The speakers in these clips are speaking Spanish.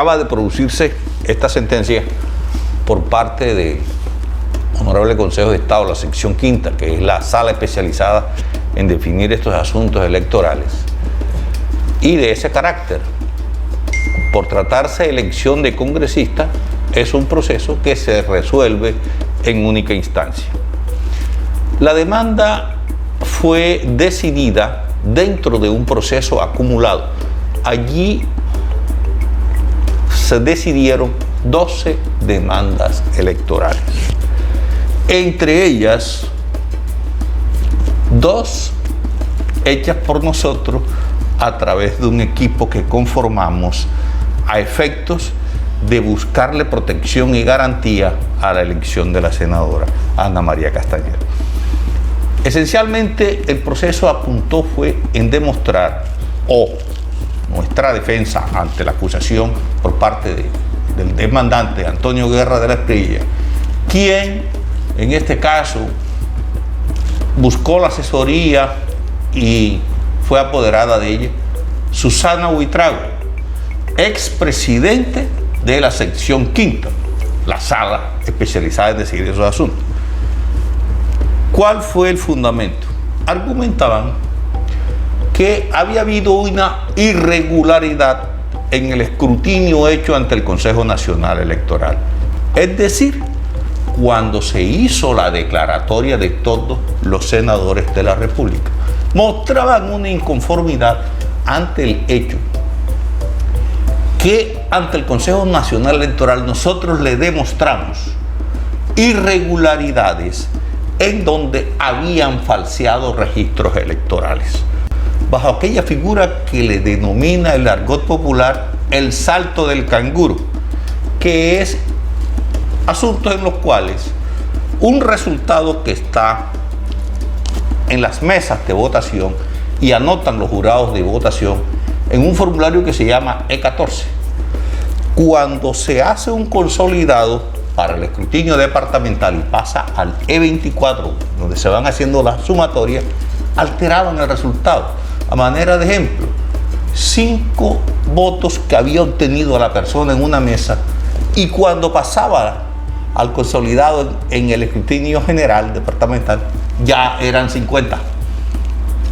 acaba de producirse esta sentencia por parte del Honorable Consejo de Estado, la sección quinta, que es la sala especializada en definir estos asuntos electorales. Y de ese carácter, por tratarse de elección de congresistas, es un proceso que se resuelve en única instancia. La demanda fue decidida dentro de un proceso acumulado. Allí se decidieron 12 demandas electorales. Entre ellas, 2 hechas por nosotros a través de un equipo que conformamos a efectos de buscarle protección y garantía a la elección de la senadora Ana María Castañeda. Esencialmente, el proceso apuntó fue en demostrar, o nuestra defensa ante la acusación por parte del demandante Antonio Guerra de la Espriella, quien en este caso buscó la asesoría y fue apoderada de ella Susana Buitrago, expresidente de la sección quinta, la sala especializada en decidir esos asuntos. ¿Cuál fue el fundamento? Argumentaban que había habido una irregularidad en el escrutinio hecho ante el Consejo Nacional Electoral. Es decir, cuando se hizo la declaratoria de todos los senadores de la República, mostraban una inconformidad ante el hecho que ante el Consejo Nacional Electoral nosotros le demostramos irregularidades en donde habían falseado registros electorales, bajo aquella figura que le denomina el argot popular el salto del canguro, que es asuntos en los cuales un resultado que está en las mesas de votación y anotan los jurados de votación en un formulario que se llama E14. Cuando se hace un consolidado para el escrutinio departamental y pasa al E24, donde se van haciendo las sumatorias, alteraban el resultado. A manera de ejemplo, 5 votos que había obtenido la persona en una mesa, y cuando pasaba al consolidado en el escrutinio general departamental, ya eran 50,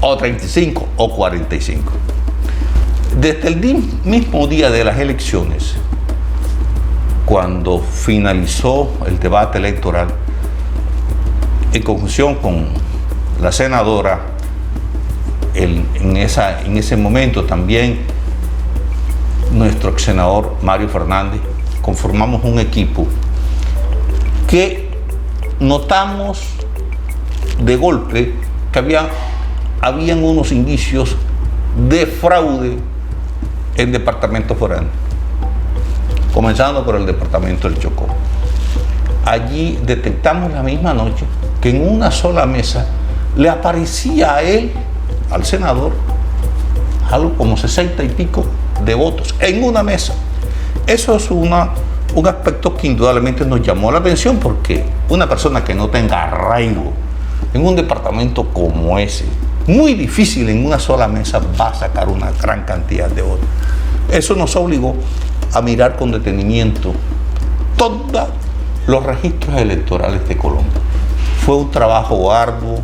o 35, o 45. Desde el mismo día de las elecciones, cuando finalizó el debate electoral, en conjunción con la senadora, en ese momento también nuestro ex senador Mario Fernández, conformamos un equipo que notamos de golpe que habían unos indicios de fraude en departamentos foráneos, comenzando por el departamento del Chocó. Allí detectamos la misma noche que en una sola mesa le aparecía a él, al senador, algo como 60 y pico de votos en una mesa. Eso es un aspecto que indudablemente nos llamó la atención, porque una persona que no tenga arraigo en un departamento como ese, muy difícil en una sola mesa va a sacar una gran cantidad de votos. Eso nos obligó a mirar con detenimiento todos los registros electorales de Colombia. Fue un trabajo arduo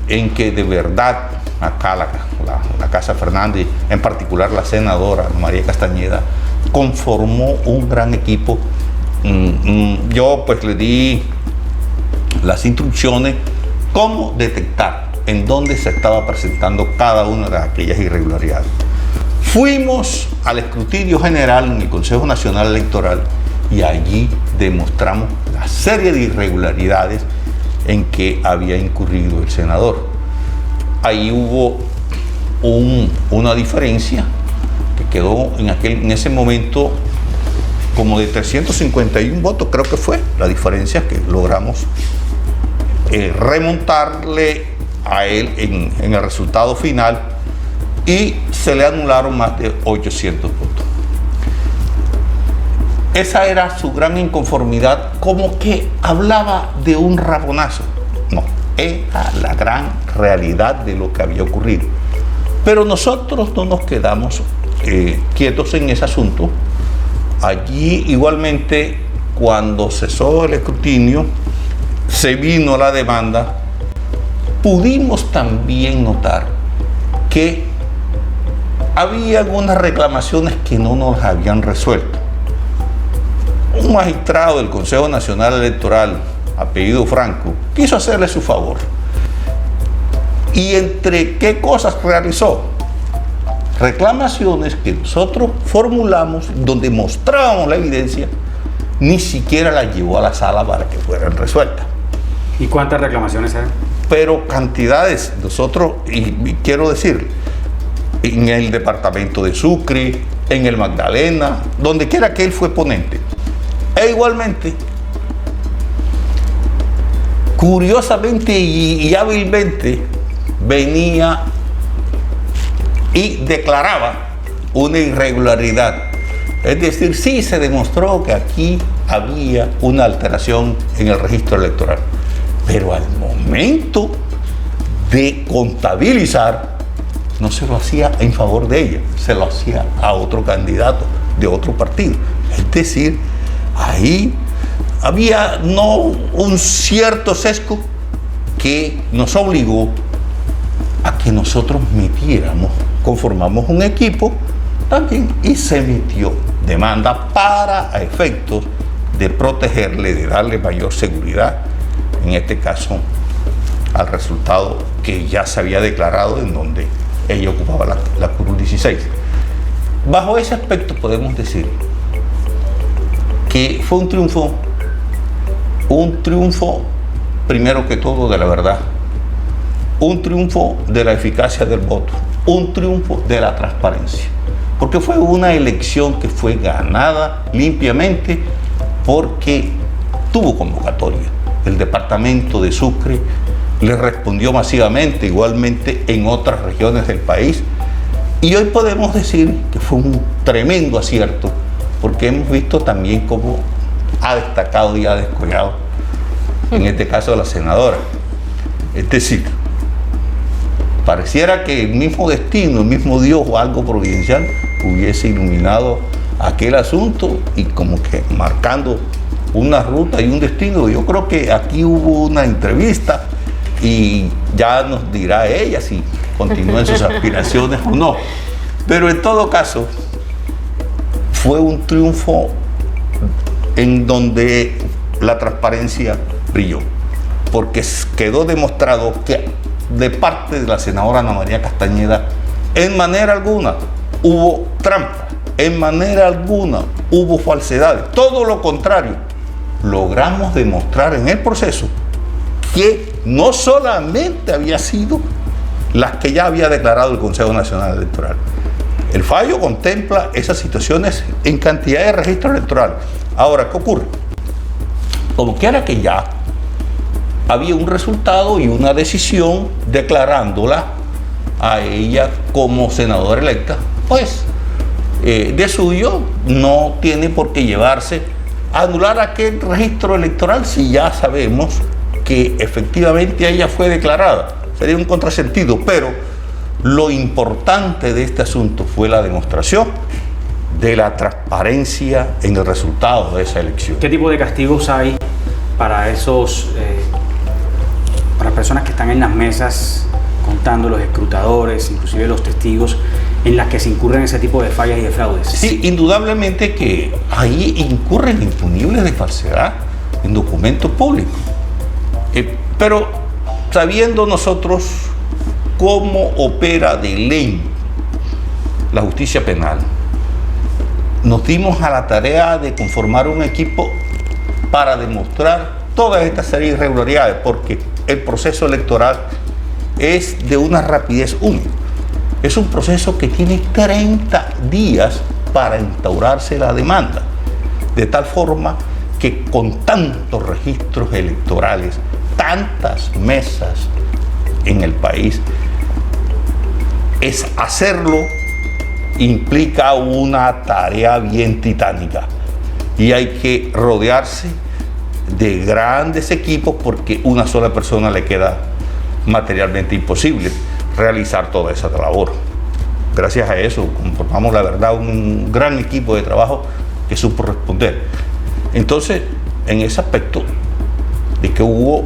en que de verdad acá la Casa Fernández, en particular la senadora María Castañeda, conformó un gran equipo. Yo pues le di las instrucciones cómo detectar en dónde se estaba presentando cada una de aquellas irregularidades. Fuimos al escrutinio general en el Consejo Nacional Electoral y allí demostramos la serie de irregularidades en que había incurrido el senador. Ahí hubo una diferencia que quedó en ese momento como de 351 votos, creo que fue la diferencia que logramos remontarle a él en el resultado final, y se le anularon más de 800 votos. Esa era su gran inconformidad, como que hablaba de un rabonazo. No, era la gran realidad de lo que había ocurrido. Pero nosotros no nos quedamos quietos en ese asunto, Allí igualmente, cuando cesó el escrutinio, se vino la demanda, pudimos también notar que había algunas reclamaciones que no nos habían resuelto. Un magistrado del Consejo Nacional Electoral, apellido Franco, quiso hacerle su favor. ¿Y entre qué cosas realizó? Reclamaciones que nosotros formulamos, donde mostrábamos la evidencia, ni siquiera las llevó a la sala para que fueran resueltas. ¿Y cuántas reclamaciones eran? Pero cantidades. Nosotros, y quiero decir, en el departamento de Sucre, en el Magdalena, donde quiera que él fue ponente. E igualmente, curiosamente y hábilmente, venía y declaraba una irregularidad. Es decir, sí se demostró que aquí había una alteración en el registro electoral, pero al momento de contabilizar no se lo hacía en favor de ella, se lo hacía a otro candidato de otro partido. Es decir, ahí había no un cierto sesgo que nos obligó a que nosotros metiéramos, conformamos un equipo también y se emitió demanda para a efectos de protegerle, de darle mayor seguridad, en este caso al resultado que ya se había declarado en donde ella ocupaba la curul 16. Bajo ese aspecto podemos decir que fue un triunfo primero que todo de la verdad, un triunfo de la eficacia del voto, un triunfo de la transparencia, porque fue una elección que fue ganada limpiamente porque tuvo convocatoria. El departamento de Sucre le respondió masivamente, igualmente en otras regiones del país, y hoy podemos decir que fue un tremendo acierto, porque hemos visto también cómo ha destacado y ha descollado, en este caso la senadora. Es decir, pareciera que el mismo destino, el mismo Dios o algo providencial hubiese iluminado aquel asunto y como que marcando una ruta y un destino. Yo creo que aquí hubo una entrevista y ya nos dirá ella si continúa en sus aspiraciones o no. Pero en todo caso, fue un triunfo en donde la transparencia brilló, porque quedó demostrado que de parte de la senadora Ana María Castañeda, en manera alguna hubo trampa, en manera alguna hubo falsedades, todo lo contrario, logramos demostrar en el proceso que no solamente había sido las que ya había declarado el Consejo Nacional Electoral. El fallo contempla esas situaciones en cantidad de registros electorales. Ahora, ¿qué ocurre? Como quiera que ya había un resultado y una decisión declarándola a ella como senadora electa, pues de suyo no tiene por qué llevarse a anular aquel registro electoral si ya sabemos que efectivamente ella fue declarada. Sería un contrasentido, pero lo importante de este asunto fue la demostración de la transparencia en el resultado de esa elección. ¿Qué tipo de castigos hay para para personas que están en las mesas contando, los escrutadores, inclusive los testigos, en las que se incurren ese tipo de fallas y de fraudes? Sí, indudablemente que ahí incurren impunibles de falsedad en documentos públicos. Pero sabiendo nosotros cómo opera de ley la justicia penal, nos dimos a la tarea de conformar un equipo para demostrar toda esta serie de irregularidades, porque el proceso electoral es de una rapidez única. Es un proceso que tiene 30 días para instaurarse la demanda, de tal forma que con tantos registros electorales, tantas mesas en el país, hacerlo implica una tarea bien titánica y hay que rodearse de grandes equipos porque una sola persona le queda materialmente imposible realizar toda esa labor. Gracias a eso conformamos, la verdad, un gran equipo de trabajo que supo responder. Entonces, en ese aspecto de que hubo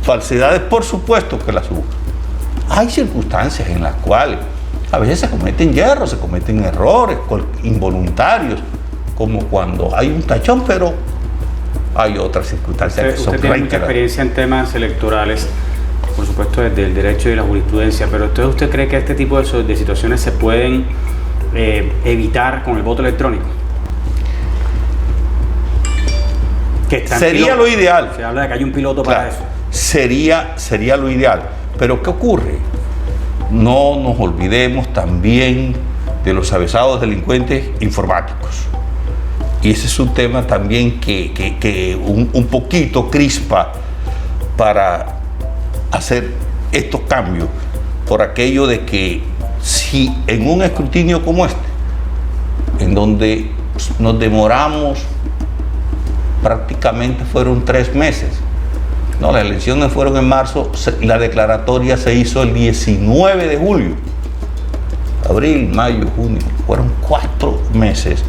falsedades, por supuesto que las hubo. Hay circunstancias en las cuales a veces se cometen hierros, se cometen errores involuntarios, como cuando hay un tachón, pero hay otras circunstancias que son Usted tiene mucha experiencia en temas electorales, por supuesto desde el derecho y la jurisprudencia, pero entonces ¿usted cree que este tipo de situaciones se pueden evitar con el voto electrónico? Sería lo ideal. Se habla de que hay un piloto para eso. Sería lo ideal. Pero ¿qué ocurre? No nos olvidemos también de los avesados delincuentes informáticos. Y ese es un tema también que un poquito crispa para hacer estos cambios, por aquello de que si en un escrutinio como este, en donde nos demoramos, prácticamente fueron 3 meses, no, las elecciones fueron en marzo, la declaratoria se hizo el 19 de julio, abril, mayo, junio, fueron 4 meses.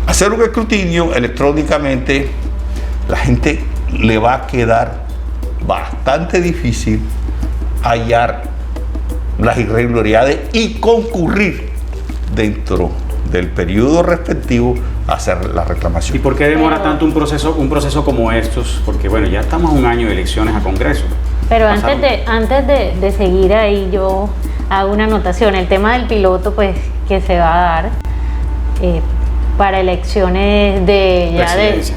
Hacer un escrutinio electrónicamente, la gente le va a quedar bastante difícil hallar las irregularidades y concurrir dentro del periodo respectivo a hacer la reclamación. ¿Y por qué demora tanto un proceso como estos? Porque bueno, ya estamos a un año de elecciones a Congreso. Pero antes de seguir ahí, yo hago una anotación. El tema del piloto, pues, que se va a dar para elecciones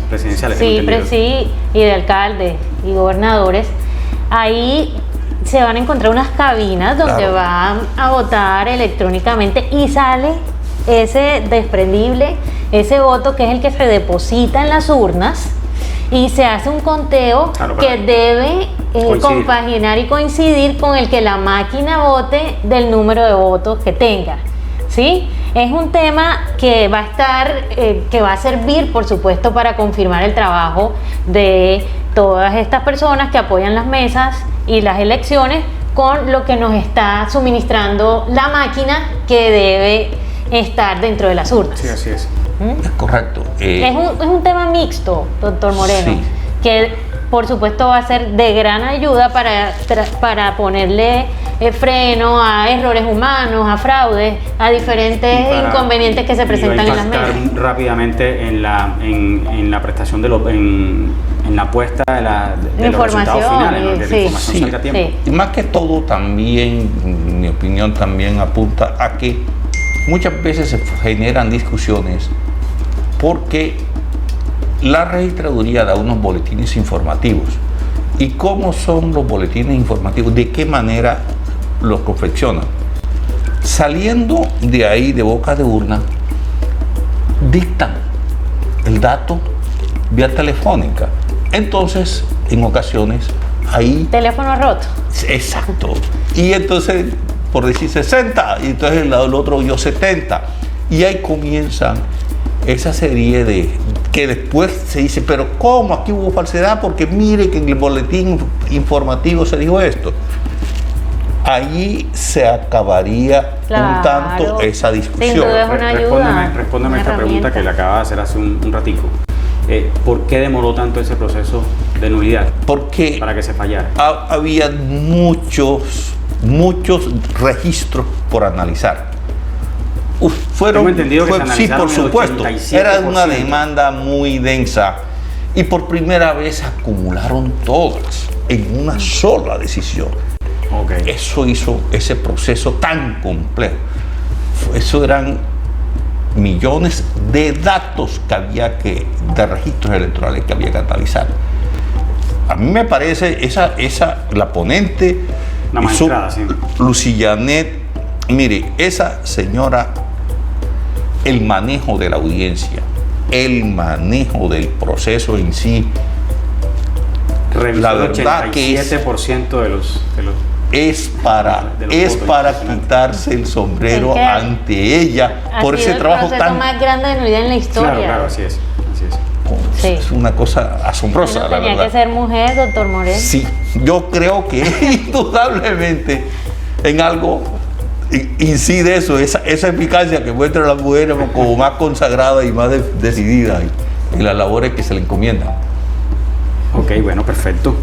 presidenciales. Sí, y de alcaldes y gobernadores. Ahí se van a encontrar unas cabinas donde van a votar electrónicamente y sale ese desprendible, ese voto que es el que se deposita en las urnas y se hace un conteo que debe compaginar y coincidir con el que la máquina vote del número de votos que tenga, ¿sí? Es un tema que va a estar, que va a servir, por supuesto, para confirmar el trabajo de todas estas personas que apoyan las mesas y las elecciones con lo que nos está suministrando la máquina que debe estar dentro de las urnas. Sí, así es. Es correcto. Es un tema mixto, doctor Moreno, sí, que por supuesto va a ser de gran ayuda para ponerle freno a errores humanos, a fraudes, a diferentes inconvenientes que se presentan en las mesas. Rápidamente en la prestación en la puesta de los resultados finales, de la información salga a tiempo. Sí. Y más que todo también, mi opinión también apunta a que muchas veces se generan discusiones porque la registraduría da unos boletines informativos. ¿Y cómo son los boletines informativos? ¿De qué manera los confeccionan? Saliendo de ahí, de boca de urna, dictan el dato vía telefónica. Entonces, en ocasiones, ahí... Teléfono roto. Exacto. Y entonces, por decir 60, y entonces el otro oyó 70. Y ahí comienzan esa serie de... que después se dice, pero ¿cómo? Aquí hubo falsedad, porque mire que en el boletín informativo se dijo esto. Allí se acabaría un tanto esa discusión. Sin duda es una ayuda. Respóndeme esta pregunta que le acaba de hacer hace un ratico. ¿Por qué demoró tanto ese proceso de nulidad? Porque para que se fallara. Había muchos registros por analizar. Tengo entendido que se analizaron, sí, por supuesto. Era una demanda muy densa y por primera vez acumularon todas en una sola decisión. Okay. Eso hizo ese proceso tan complejo. Eso eran millones de datos que había de registros electorales que había que analizar. A mí me parece la ponente, una maestrada, sí. Lucía Janet, mire, esa señora, el manejo de la audiencia, el manejo del proceso en sí, revisó la verdad que el 87% de los es para quitarse el sombrero ante ella por ese trabajo tan... el proceso más grande de nulidad en la historia. Claro, así es. Sí. Es una cosa asombrosa, la tenía verdad. que ser mujer, doctor Moreno. Sí, yo creo que indudablemente en algo incide eso, esa eficacia que muestran las mujeres como más consagradas y más decididas en las labores que se le encomiendan. Ok, bueno, perfecto.